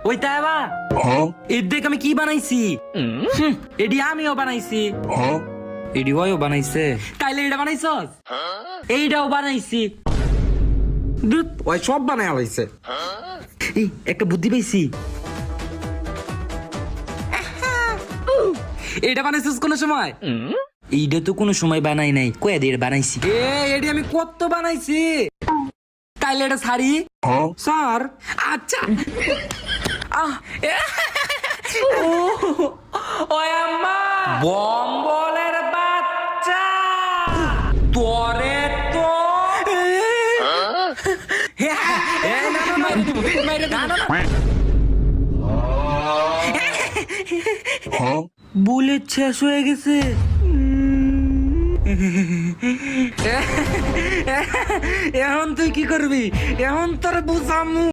ওই তাই বা এর দেখ আমি কি বানাইছি। এডি আমিও বানাইছি, এডি ওইও বানাইছে, তাইলে এটা বানাইছস? এইটাও বানাইছি। ধুৎ, ওই সব বানায় হইছে। এই একটা বুদ্ধি পাইছি। এটা বানাইছিস কোন সময়? এইটা তো কোনো সময় বানাই নাই, কয়া দিয়ে বানাইছি। এডি আমি কত বানাইছি। তাইলে এটা ছাড়ি স্যার। আচ্ছা ওই আম্মা বম্বলের বাচ্চা তোরে তো বুলেট শেষ হয়ে গেছে। এখন তুই কি করবি? এখন তোর বুঝামু।